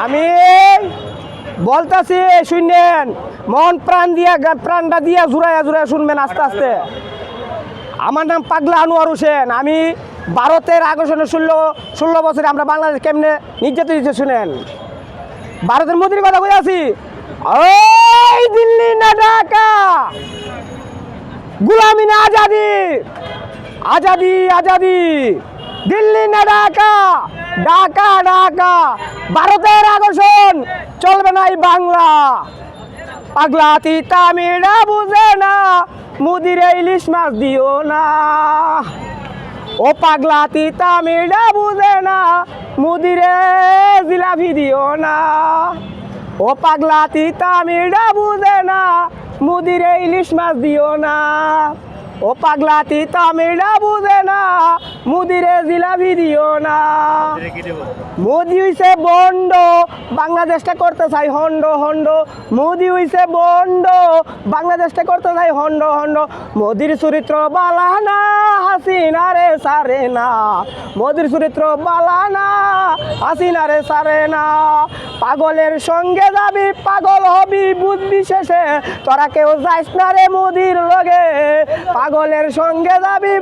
আমি বলতেছি শুনেন, মন প্রাণটা দিয়া জুড়াইয়া জুড়াইয়া শুনবেন আস্তে আস্তে। আমার নাম পাগলা আনোয়ার হোসেন। আমি ভারতের আগসনে 16 বছরে আমরা বাংলাদেশ কেমনে নির্যাতিত হয়েছে শুনেন। ভারতের মোদির কথা কই আছি, ওই দিল্লি না ঢাকা, গুলামি না আজাদি, আজাদি আজাদি, দিল্লি না ঢাকা, ঢাকা ঢাকা, ভারতের আগসন চলবে না এই বাংলা। পাগলা তিতামিরা বুঝে না, মুদিরে ইলিশ মাছ দিও না। ও পাগলা তিতামিরা বুঝে না, মুদিরে জিলাপি দিও না। ও পাগলা তিতামিরা বুঝে না, মুদিরে ইলিশ মাছ দিও না। ও পাগলা তিতামিরা বুঝে না, মুদিরে জিলাপি দিও না। মোদি হইছে বন্ড, বাংলাদেশটা করতে চাই হন্ড হন্ড। মোদি হইছে বন্ড, বাংলাদেশটা করতে চাই হন্ড হন্ড। মোদির চরিত্র বালা না, হাসিনা রে সারে না। মোদির চরিত্র বালা না, হাসিনা রে সারে না। পাগলের সঙ্গে যাবি পাগল হবি, বুঝবি শেষে তোরা কেউ যাইস না রে মোদির লগে। পাগলের সঙ্গে যাবি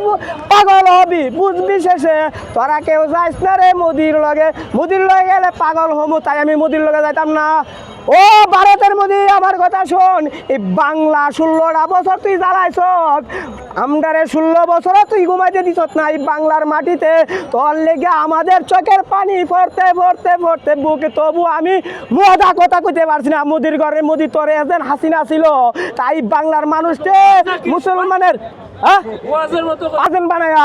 পাগল হবি, বুঝবি শেষে তোরা কেউ যাইস না রে মোদির লগে। মোদির লগে গেলে পাগল হমু, তাই আমি মোদির লগে যাইতাম না। ও ভারতের মোদি, আমার কথা শোন। এই বাংলা 16টা বছর তুই জ্বালাইছ, আমদারে 16 বছর তুই ঘুমাইতে দিছ না এই বাংলার মাটিতে। তোর লেগে আমাদের চোখের পানি পড়তে পড়তে পড়তে বুকে, তবু আমি মজা কথা কইতে পারছি না। মোদির ঘরে মোদি তোরে এজেন হাসিনা ছিল, তাই বাংলার মানুষকে মুসলমানের আজেন বানায়া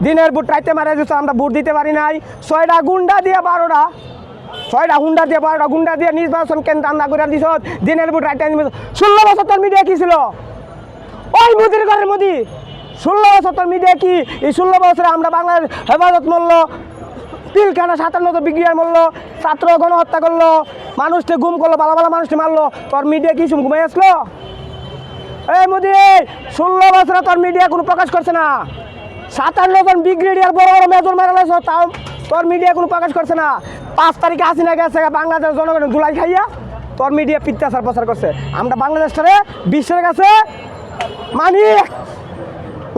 দিনের বুট রাইতে মারা দিচ্ছে। আমরা বুট দিতে পারি নাই। 6টা গুন্ডা দিয়ে 12টা, 6টা হুন্ডা দিয়ে 12টা গুন্ডা দিয়ে নির্বাচন কেন্দ্র আমরা করে দিছ। দিনের বুট রাইতে 16 বছর তোর মিডিয়া কি ছিল? ওই মোদির ঘরের মোদি 16 বছর তোর মিডিয়া কি? এই 16 বছরে আমরা বাংলাদেশ হেফাজত মূল্য, পিলখানা 57 বিক্রিয়ার মূল্য, ছাত্র গণহত্যা করলো, মানুষকে গুম করলো, ভালো ভালো মানুষকে মারলো। তোর মিডিয়া কি ঘুমাই আসলো? এই মোদি 16 বছরে তোর মিডিয়া কোনো প্রকাশ করছে না। 57 জন ব্রিগেডিয়ার বড় বড় মেজর মারা গেছে, তাও তোর মিডিয়া কোনো প্রকাশ করছে না। 5 তারিখে হাসিনা গেছে বাংলাদেশ জনগণের ধুলাই খাইয়া, তোর মিডিয়া পিত্যাচার প্রচার করছে। আমরা বাংলাদেশটারে বিশ্বের কাছে মানি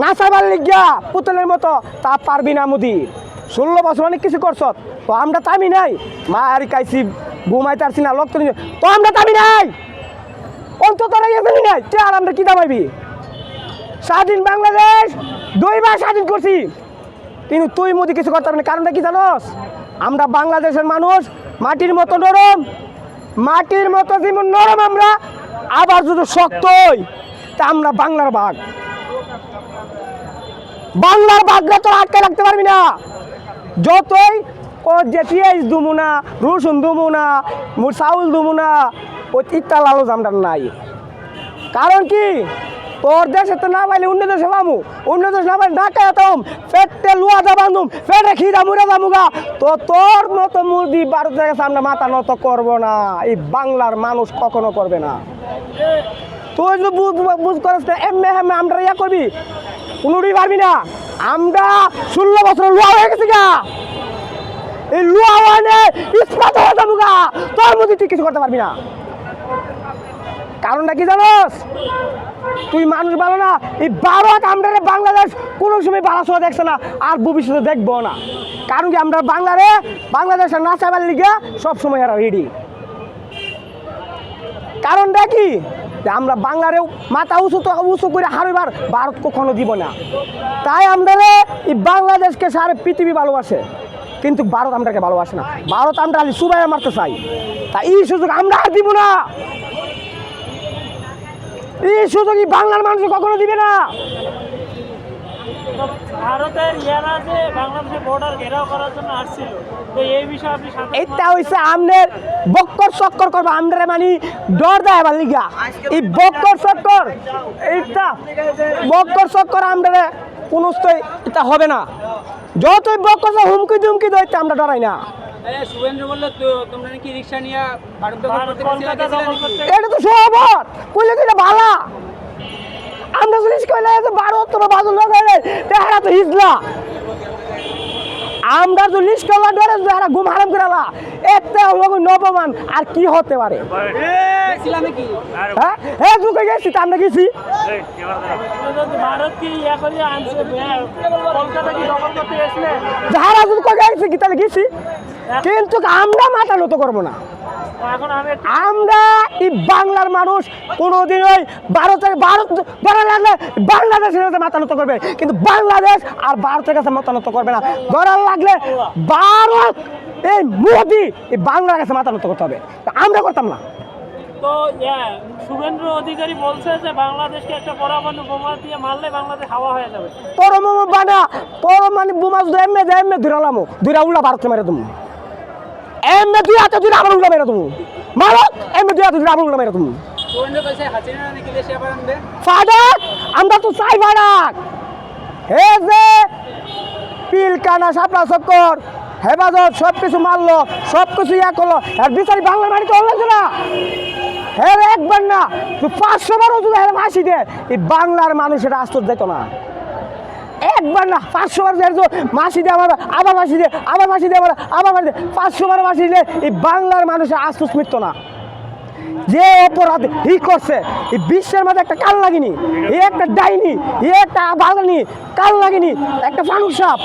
নাচাবার লিগিয়া পুতুলের মতো, তা পারবি না মোদি। 16 বছর অনেক কিছু করছ, তো আমরা তামি নাই। মা আর কাইছি ঘুমাইতে পারছি না, লক্ষ্য তো আমরা তামি নাই। অন্তত নাই আর আমরা কি দামাইবি? স্বাধীন বাংলাদেশ 2 বার স্বাধীন করছি, কিন্তু তুই মোদি কিছু করতে পারবি না। কারণটা কি জানোস? আমরা বাংলাদেশের মানুষ মাটির মতো নরম, মাটির মতো যেমন নরম আমরা, আবার যদি শক্ত হই তা আমরা বাংলার বাঘ। বাংলার বাঘরা তো আটকে রাখতে পারবি না। যতই ও যে পেঁয়াজ দুমু না, রসুন দুমু না, চাউল দুমু না, ওই ইত্তা লালচ আমরা নাই। কারণ কি? তোর দেশে তো না পাইলে অন্য দেশে পামু, অন্য দেশ না পাইলে ঢাকা যেতাম, পেটে লুয়া যা বান্ধুম, পেটে খিদা মুড়ে যামুগা। তো তোর মতো মুদি ভারতের কাছে আমরা মাথা নত করবো না, এই বাংলার মানুষ কখনো করবে না। তুই যদি বুঝ করিস না, এমনি হেমে আমরা ইয়া করবি, কোনোটাই পারবি না। আমরা 16 বছর লুয়া হয়ে গেছি গা, এই লুয়া ওয়ানে ইস্পাত হয়ে যাবুগা। তোর মধ্যে তুই কিছু করতে পারবি না। কারণটা কি জানোস? তুই মানুষ ভালো না। এই ভারত আমরা বাংলাদেশ কোনো সময় ভালো সময় দেখছে না, আর ভবিষ্যতে দেখবো না। কারণ কি? আমরা বাংলাদেশের নাচাবার লিগে সবসময় এরা রেডি। কারণটা কি? আমরা বাংলারেও মাথা উঁচু করে হারবার ভারত কখনো দিব না। তাই আমরা এই বাংলাদেশকে সারা পৃথিবী ভালোবাসে, কিন্তু ভারত আমরাকে ভালোবাসে না। ভারত আমরা খালি সুবাই মারতে চাই, তাই এই সুযোগ আমরা আর দিব না। এই সুযোগই বাংলার মানুষ কখনো দিবে না। ভারতের ইয়ারা যে বাংলাদেশের বর্ডার ঘেরাও করার জন্য আসছিল, তো এই বিষয়ে আপনি এটা হইছে আমনের বক্কর চক্কর করবো, আমরা মানে ডর দেয় আবার লিগা। এই বক্কর চক্কর, এইটা বক্কর চক্কর আমরা কোনো এটা হবে না। যতই বক্কর হুমকি দুমকি দইতে আমরা ডরাই না। শুভেন্দ্র বললো তোমরা নাকি রিক্সা নিয়ে এটা তো সহবত কইলে তো এটা ভালা। আমরা যদি কইলে ভারত তোমরা বাজু লাগাইলে তেহারা তো হিজলা। আমরা তো লিস্ট করলা ধরে যারা ঘুম হারাম করালা এতে লোক নবমান আর কি হতে পারে হ্যাঁ হ্যাঁ ঢুকে গেছি তো আমরা গেছি ভারত কি ইয়া করে আনছে কলকাতা কি দখল করতে গেছিলে যারা ঢুকে গেছি কি তাহলে গেছি কিন্তু আমরা মাথা নত করবো না এখন আমি আমরা এই বাংলার মানুষ কোনোদিন ওই ভারত ধরা লাগলে বাংলাদেশের কাছে মাথা নত করবে কিন্তু বাংলাদেশ আর ভারতের কাছে মাথা নত করবে না ধরা লাগলে ভারত এই মোদি এই বাংলার কাছে মাথা নত করতে হবে আমরা করতাম না তো শুভেন্দ্র অধিকারী বলছে যে বাংলাদেশকে একটা পরমাণু বোমা দিয়ে মারলে বাংলাদেশ হাওয়া হয়ে যাবে পরমাণু বানা পরমাণু বোমা যদি এমনি ধরালামো দুইটা উল্লা ভারতকে মেরে তুমি এমনি দুই হাতে দুইটা আবার উল্লা মেরে তুমি মারো এমনি দুই হাতে দুইটা আবার উল্লা মেরে তুমি ফাডাক আমরা তো চাই ফাডাক হে যে পিলকানা সাপলা চক্কর হেফাজত সব কিছু মারলো সব কিছু ইয়া করলো আর বিচারি বাংলার বাড়িতে হলো না হ্যাঁ একবার না তুই 500 বারও যদি হ্যাঁ ফাঁসি দে এই বাংলার মানুষ এটা আশ্চর্য যেত না একবার না 500 বার মাসি দিয়ে আমার আবার মাসি দিয়ে আবার মাসি দিয়ে আমার আবার মাসি দিয়ে 500 বার মাসি দিলে এই বাংলার মানুষের আশ্চর্য মৃত্য না যে অপরাধ ই করছে এই বিশ্বের মধ্যে একটা কাল লাগিনি এই একটা ডাইনি এই একটা বাঙালি কাল লাগিনি একটা ফানুক সাপ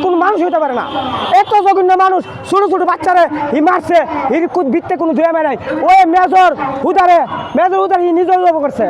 কোন মানুষ হইতে পারে না এত জঘন্য মানুষ ছোট ছোট বাচ্চারে ই মারছে এর ভিত্তে কোনো ধুয়ে মেয়ে নাই ওই মেজর হুদারে ই নিজের করছে